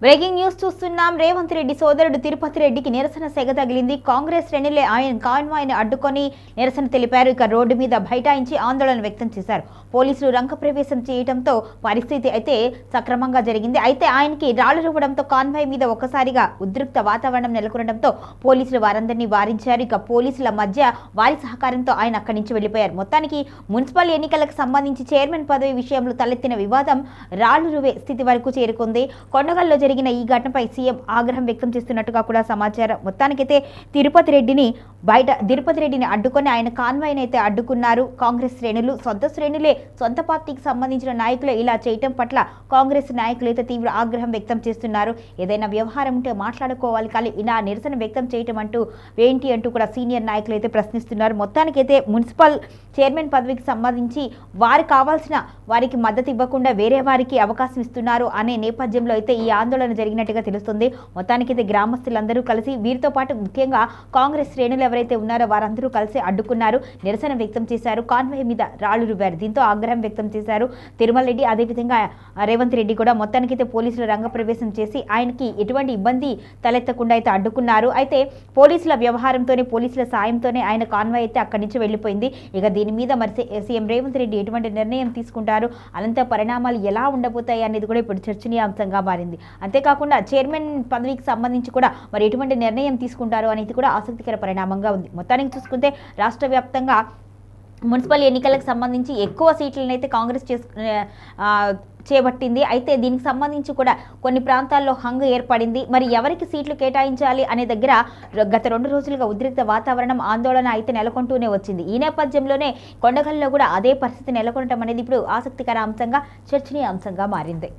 Breaking news చూస్తున్నాం. రేవంత్ రెడ్డి సోదరుడు తిరుపతి రెడ్డికి నిరసన సెగ తగిలింది. కాంగ్రెస్ శ్రేణులే ఆయన కాన్వాయ్ని అడ్డుకొని నిరసన తెలిపారు. ఇక రోడ్డు మీద బైఠాయించి ఆందోళన వ్యక్తం చేశారు. పోలీసులు రంగప్రవేశం చేయడంతో పరిస్థితి అయితే సక్రమంగా జరిగింది. అయితే ఆయనకి రాళ్లు రువ్వడంతో కాన్వాయ్ మీద ఒక్కసారిగా ఉద్రిక్త వాతావరణం నెలకొనడంతో పోలీసులు వారందరినీ వారించారు. ఇక పోలీసుల మధ్య వారి సహకారంతో ఆయన అక్కడి నుంచి వెళ్లిపోయారు. మొత్తానికి మున్సిపల్ ఎన్నికలకు సంబంధించి చైర్మన్ పదవి విషయంలో తలెత్తిన వివాదం రాళ్లు రువే స్థితి వరకు చేరుకుంది. కొండగల్లో జరిగిన ఈ ఘటనపై సీఎం ఆగ్రహం వ్యక్తం చేస్తున్నట్టుగా కూడా సమాచారం. మొత్తానికైతే తిరుపతి రెడ్డిని అడ్డుకొని ఆయన కాన్వాయ్ని అయితే అడ్డుకున్నారు. కాంగ్రెస్ శ్రేణులు సొంత పార్టీకి సంబంధించిన నాయకులు ఇలా చేయటం పట్ల కాంగ్రెస్ నాయకులు అయితే తీవ్ర ఆగ్రహం వ్యక్తం చేస్తున్నారు. ఏదైనా వ్యవహారం ఉంటే మాట్లాడుకోవాలి, కానీ ఇలా నిరసన వ్యక్తం చేయటం ఏంటి అంటూ కూడా సీనియర్ నాయకులు అయితే ప్రశ్నిస్తున్నారు. మొత్తానికైతే మున్సిపల్ చైర్మన్ పదవికి సంబంధించి వారికి మద్దతు ఇవ్వకుండా వేరే వారికి అవకాశం ఇస్తున్నారు అనే నేపథ్యంలో అయితే ఈ ఆందోళన జరిగినట్టుగా తెలుస్తుంది. మొత్తానికైతే గ్రామస్తులందరూ కలిసి వీరితో పాటు ముఖ్యంగా కాంగ్రెస్ శ్రేణులు ఎవరైతే ఉన్నారో వారందరూ కలిసి అడ్డుకున్నారు, నిరసన వ్యక్తం చేశారు, కాన్వాయ్ మీద రాళ్లు రువ్వారు. దీంతో ఆగ్రహం వ్యక్తం చేశారు తిరుమల రెడ్డి, అదేవిధంగా రేవంత్ రెడ్డి కూడా. మొత్తానికైతే పోలీసులు రంగప్రవేశం చేసి ఆయనకి ఎటువంటి ఇబ్బంది తలెత్తకుండా అయితే అడ్డుకున్నారు. అయితే పోలీసుల వ్యవహారంతోనే, పోలీసుల సాయంతోనే ఆయన కాన్వాయ్ అయితే అక్కడి నుంచి వెళ్లిపోయింది. ఇక దీని మీద మరి సీఎం రేవంత్ రెడ్డి ఎటువంటి నిర్ణయం తీసుకుంటారు, అనంత పరిణామాలు ఎలా ఉండబోతాయి అనేది కూడా ఇప్పుడు చర్చనీయాంశంగా మారింది. అంతేకాకుండా చైర్మన్ పదవికి సంబంధించి కూడా మరి ఎటువంటి నిర్ణయం తీసుకుంటారు అనేది కూడా ఆసక్తికర పరిణామంగా ఉంది. మొత్తానికి చూసుకుంటే రాష్ట్ర వ్యాప్తంగా మున్సిపల్ ఎన్నికలకు సంబంధించి ఎక్కువ సీట్లను అయితే కాంగ్రెస్ చేపట్టింది. అయితే దీనికి సంబంధించి కూడా కొన్ని ప్రాంతాల్లో హంగు ఏర్పడింది. మరి ఎవరికి సీట్లు కేటాయించాలి అనే దగ్గర గత 2 రోజులుగా ఉద్రిక్త వాతావరణం, ఆందోళన అయితే నెలకొంటూనే వచ్చింది. ఈ నేపథ్యంలోనే కొండగల్లో కూడా అదే పరిస్థితి నెలకొనడం అనేది ఇప్పుడు ఆసక్తికర అంశంగా, చర్చనీయాంశంగా మారింది.